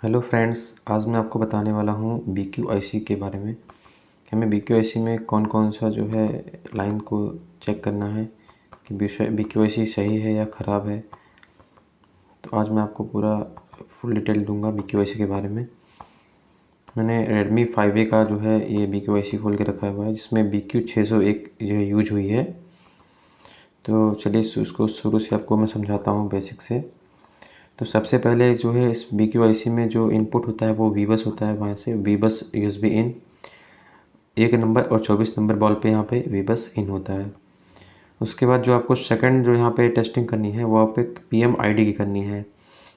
Hello friends, आज मैं आपको बताने वाला हूँ BQIC के बारे में कि हमें BQIC में कौन कौन सा जो है लाइन को चेक करना है कि BQIC सही है या ख़राब है। तो आज मैं आपको पूरा फुल डिटेल दूंगा BQIC के बारे में। मैंने Redmi 5A का जो है ये BQIC खोल के रखा हुआ है, जिसमें BQ601 जो है यूज हुई है। तो चलिए उसको शुरू से आपको मैं समझाता हूँ बेसिक से। तो सबसे पहले जो है इस BQIC में जो इनपुट होता है वो वीबस होता है। वहाँ से वीबस USB इन 1 नंबर और 24 नंबर बॉल पे यहाँ पे वीबस इन होता है। उसके बाद जो आपको सेकंड जो यहाँ पे टेस्टिंग करनी है वो आप एक PMID की करनी है,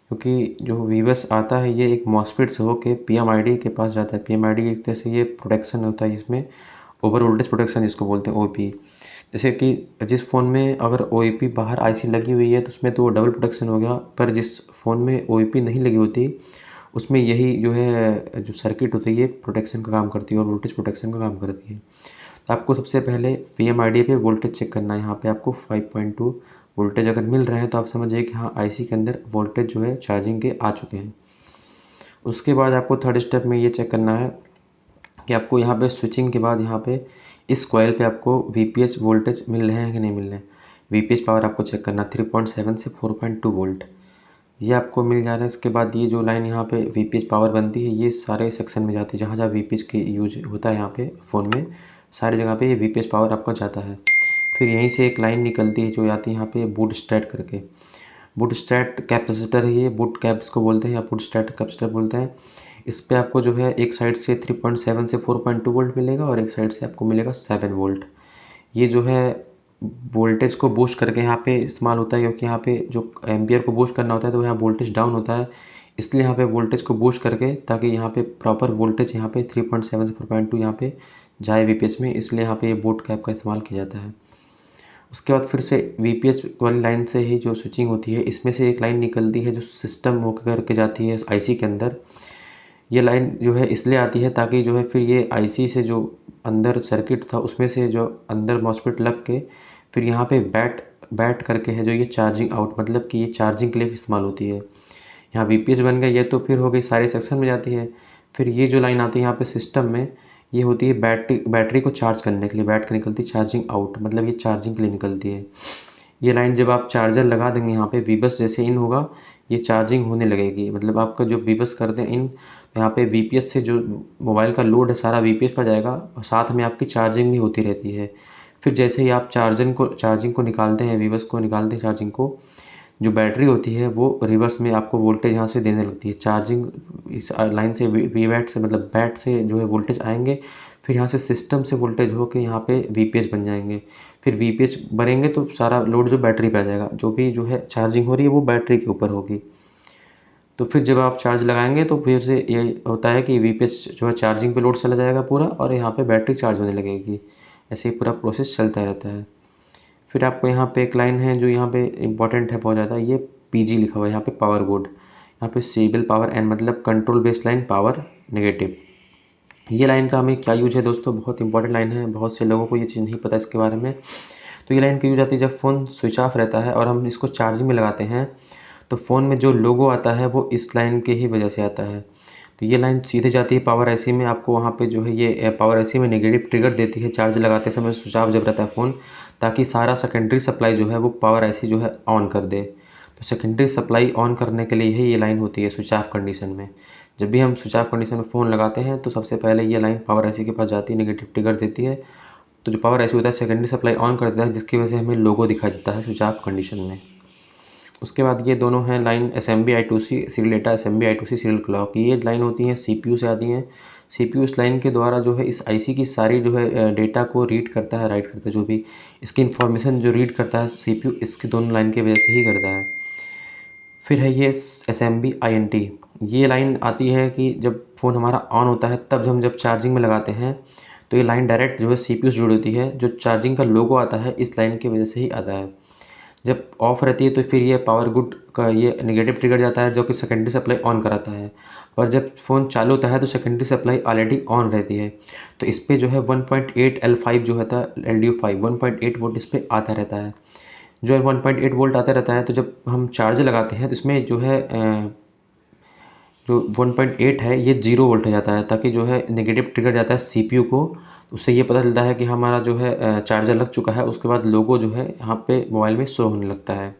क्योंकि जो वीबस आता है ये एक मॉसफेट से होके PMID के पास जाता है। PMID एक तरह से ये प्रोटेक्शन होता है, इसमें ओवर वोल्टेज प्रोटेक्शन जिसको बोलते हैं OP। जैसे कि जिस फ़ोन में अगर OEP बाहर IC लगी हुई है तो उसमें तो वो डबल प्रोटेक्शन हो गया, पर जिस फ़ोन में OEP नहीं लगी होती उसमें यही जो है जो सर्किट होती है ये प्रोटेक्शन का काम करती है और वोल्टेज प्रोटेक्शन का काम करती है। तो आपको सबसे पहले PMID पे वोल्टेज चेक करना है। यहाँ पे आपको 5.2 वोल्टेज अगर मिल रहे हैं तो आप समझिए कि हाँ IC के अंदर वोल्टेज जो है चार्जिंग के आ चुके हैं। उसके बाद आपको थर्ड स्टेप में ये चेक करना है कि आपको यहाँ पे स्विचिंग के बाद यहाँ पे इस कॉइल पे आपको VPH वोल्टेज मिल रहे हैं कि नहीं मिल रहे हैं। VPH पावर आपको चेक करना 3.7 से 4.2 वोल्ट ये आपको मिल जा रहा है। इसके बाद ये जो लाइन यहाँ पे VPH पावर बनती है ये सारे सेक्शन में जाती है, जहाँ जहाँ VPH की यूज होता है यहाँ पे फ़ोन में सारी जगह पे ये VPH पावर आपका जाता है। फिर यहीं से एक लाइन निकलती है जो आती है यहाँ पे बूट स्टैट करके। बूट स्टैट कैपेसिटर है, ये बूट कैप इसको बोलते हैं या बूट स्टैट कैपेसिटर बोलते हैं। इस पे आपको जो है एक साइड से 3.7 से 4.2 वोल्ट मिलेगा और एक साइड से आपको मिलेगा 7 वोल्ट। ये जो है वोल्टेज को बूस्ट करके यहाँ पे इस्तेमाल होता है, क्योंकि यहाँ पे जो एम्पियर को बूस्ट करना होता है तो यहाँ वोल्टेज डाउन होता है, इसलिए यहाँ पे वोल्टेज को बूस्ट करके ताकि यहाँ पे प्रॉपर वोल्टेज यहाँ पे 3.7 से 4.2 यहाँ पे जाए VPH में, इसलिए यहाँ पे ये बूट कैप का इस्तेमाल किया जाता है। उसके बाद फिर से VPH वाली लाइन से ही जो स्विचिंग होती है इसमें से एक लाइन निकलती है जो सिस्टम होकर के जाती है IC के अंदर। ये लाइन जो है इसलिए आती है ताकि जो है फिर ये IC से जो अंदर सर्किट था उसमें से जो अंदर मॉसफेट लग के फिर यहाँ पे बैट बैट करके है जो ये चार्जिंग आउट, मतलब कि ये चार्जिंग के लिए इस्तेमाल होती है। यहाँ VPH बन गया, ये तो फिर हो गई सारे सेक्शन में जाती है। फिर ये जो लाइन आती है यहाँ पे सिस्टम में ये होती है बैटरी को चार्ज करने के लिए, बैठ कर निकलती है चार्जिंग आउट, मतलब ये चार्जिंग के लिए निकलती है। ये लाइन जब आप चार्जर लगा देंगे यहाँ पे वीबस जैसे इन होगा ये चार्जिंग होने लगेगी, मतलब आपका जो वीबस करते हैं इन तो यहाँ पे VPH से जो मोबाइल का लोड है सारा VPH पर जाएगा और साथ में आपकी चार्जिंग भी होती रहती है। फिर जैसे ही आप चार्जिंग को निकालते हैं, वीबस को निकालते हैं चार्जिंग को, जो बैटरी होती है वो रिवर्स में आपको वोल्टेज यहाँ से देने लगती है। चार्जिंग इस लाइन से वी बैट से मतलब बैट से जो है वोल्टेज आएंगे, फिर यहाँ से सिस्टम से वोल्टेज हो के यहाँ पे VPH बन जाएंगे। फिर VPH बनेंगे तो सारा लोड जो बैटरी पे आ जाएगा, जो भी जो है चार्जिंग हो रही है वो बैटरी के ऊपर होगी। तो फिर जब आप चार्ज लगाएंगे तो फिर से ये होता है कि VPH जो है चार्जिंग पे लोड चला जाएगा पूरा और यहाँ पे बैटरी चार्ज होने लगेगी। ऐसे ही पूरा प्रोसेस चलता रहता है। फिर आपको यहाँ पे एक लाइन है जो यहाँ पे इंपॉर्टेंट है बहुत ज़्यादा, ये PG लिखा हुआ है यहाँ पे पावर बोर्ड। यहाँ पे स्टेबल पावर एंड मतलब control base line power negative. ये लाइन का हमें क्या यूज है दोस्तों, बहुत इंपॉर्टेंट लाइन है, बहुत से लोगों को ये चीज़ नहीं पता इसके बारे में। तो ये लाइन क्यों यूज आती है, जब फ़ोन स्विच ऑफ रहता है और हम इसको चार्जिंग में लगाते हैं तो फ़ोन में जो लोगो आता है वो इस लाइन के ही वजह से आता है। तो ये लाइन सीधे जाती है पावर IC में, आपको वहाँ पे जो है ये पावर IC में नेगेटिव ट्रिगर देती है चार्ज लगाते समय स्विच ऑफ जब रहता है फ़ोन, ताकि सारा सेकेंडरी सप्लाई जो है वो पावर IC जो है ऑन कर दे। तो सेकेंडरी सप्लाई ऑन करने के लिए ही ये लाइन होती है स्विच ऑफ कंडीशन में। जब भी हम स्विच ऑफ कंडीशन में फ़ोन लगाते हैं तो सबसे पहले ये लाइन पावर IC के पास जाती है, नेगेटिव ट्रिगर देती है। तो जो पावर IC होता है सेकेंडरी सप्लाई ऑन कर देता है, जिसकी वजह से हमें लोगो दिखाई देता है स्विच ऑफ कंडीशन में। उसके बाद ये दोनों हैं line SMB I2C serial data, SMB I2C serial clock. ये लाइन होती हैं CPU से आती हैं। CPU इस लाइन के द्वारा जो है इस IC की सारी जो है डेटा को रीड करता है, राइट करता है, जो भी इसकी इन्फॉर्मेशन जो रीड करता है CPU इसकी दोनों लाइन की वजह से ही करता है। फिर है ये SMB INT। ये लाइन आती है कि जब फ़ोन हमारा ऑन होता है तब हम जब चार्जिंग में लगाते हैं तो ये लाइन डायरेक्ट जो है CPU से जुड़ी होती है। जो चार्जिंग का लोगो आता है इस लाइन की वजह से ही आता है। जब ऑफ रहती है तो फिर ये पावर गुड का ये नेगेटिव ट्रिगर जाता है जो कि सेकेंडरी सप्लाई ऑन कराता है। पर जब फ़ोन चालू होता है तो सेकेंडरी सप्लाई ऑलरेडी ऑन रहती है, तो इस पर जो है 1.8 L5 जो होता है LDO5 1.8 वोल्ट इस पर आता रहता है। जो है 1.8 वोल्ट आता रहता है, तो जब हम चार्ज लगाते हैं तो इसमें जो है जो 1.8 है ये 0 वोल्ट हो जाता है, ताकि जो है नेगेटिव ट्रिगर जाता है CPU को। उससे ये पता चलता है कि हमारा जो है चार्जर लग चुका है। उसके बाद लोगो जो है यहाँ पे मोबाइल में शो होने लगता है।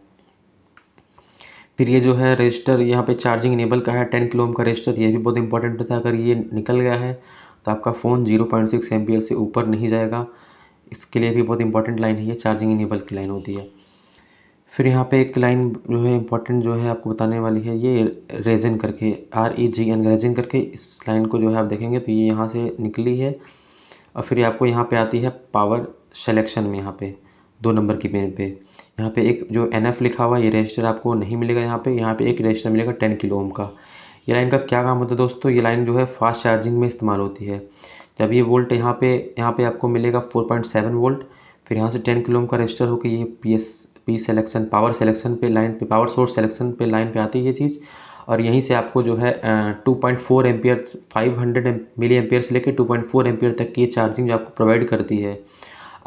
फिर ये जो है रजिस्टर यहाँ पे चार्जिंग इनेबल का है, 10 किलो ओम का रजिस्टर, ये भी बहुत इंपॉर्टेंट होता है। अगर ये निकल गया है तो आपका फ़ोन 0.6 एम्पियर से ऊपर नहीं जाएगा। इसके लिए भी बहुत इंपॉर्टेंट लाइन है, ये चार्जिंग इनेबल की लाइन होती है। फिर यहाँ पे एक लाइन जो है इंपॉर्टेंट जो है आपको बताने वाली है, ये रेजिन करके, REGN रेजिन करके, इस लाइन को जो है आप देखेंगे तो ये यहाँ से निकली है। और फिर आपको यहाँ पे आती है पावर सिलेक्शन में, यहाँ पे 2 नंबर की पेन पे यहाँ पे एक जो NF लिखा हुआ है, ये रजिस्टर आपको नहीं मिलेगा। यहाँ पे एक रजिस्टर मिलेगा 10 किलो ओम का। ये लाइन का क्या काम होता है दोस्तों, ये लाइन जो है फास्ट चार्जिंग में इस्तेमाल होती है। जब ये वोल्ट यहाँ पे आपको मिलेगा 4.7 वोल्ट, फिर यहाँ से 10 किलो ओम का रजिस्टर होकर ये पी सिलेक्शन, पावर सिलेक्शन पे लाइन पे, पावर सोर्स सिलेक्शन पे लाइन पे आती है ये चीज़। और यहीं से आपको जो है 2.4 एम्पियर, 500 मिली एम्पियर से लेकर 2.4 एम्पियर तक की ये चार्जिंग जो आपको प्रोवाइड करती है।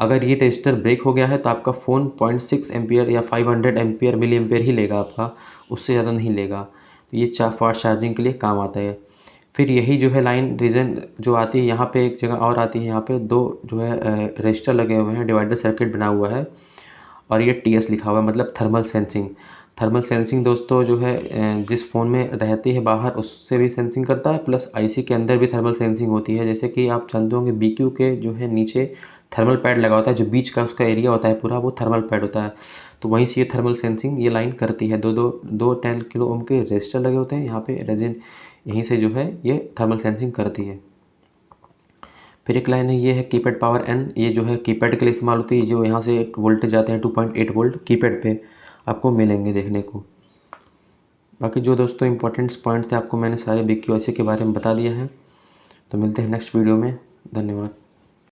अगर ये रजिस्टर ब्रेक हो गया है तो आपका फ़ोन 0.6 एम्पियर या 500 एम्पियर मिली एम्पियर ही लेगा आपका, उससे ज़्यादा नहीं लेगा। तो ये फास्ट चार्जिंग के लिए काम आता है। फिर यही जो है लाइन रीजन जो आती है, यहाँ पे एक जगह और आती है, यहाँ पे 2 जो है रजिस्टर लगे हुए हैं, डिवाइडर सर्किट बना हुआ है, और ये TS लिखा हुआ है, मतलब थर्मल सेंसिंग। थर्मल सेंसिंग दोस्तों जो है जिस फ़ोन में रहती है बाहर उससे भी सेंसिंग करता है, प्लस IC के अंदर भी थर्मल सेंसिंग होती है। जैसे कि आप जानते होंगे BQ के जो है नीचे थर्मल पैड लगा होता है, जो बीच का उसका एरिया होता है पूरा, वो थर्मल पैड होता है। तो वहीं से ये थर्मल सेंसिंग ये लाइन करती है। दो 10 किलो ओम के रजिस्टर लगे होते हैं यहाँ पे रेजिन, यहीं से जो है ये थर्मल सेंसिंग करती है। फिर एक लाइन है, ये है कीपैड पावर N, ये जो है कीपैड के लिए इस्तेमाल होती है। जो यहाँ से वोल्टेज जाते हैं 2.8 वोल्ट कीपैड पे आपको मिलेंगे देखने को। बाकी जो दोस्तों इंपॉर्टेंट पॉइंट थे आपको मैंने सारे BQIC के बारे में बता दिया है। तो मिलते हैं नेक्स्ट वीडियो में, धन्यवाद।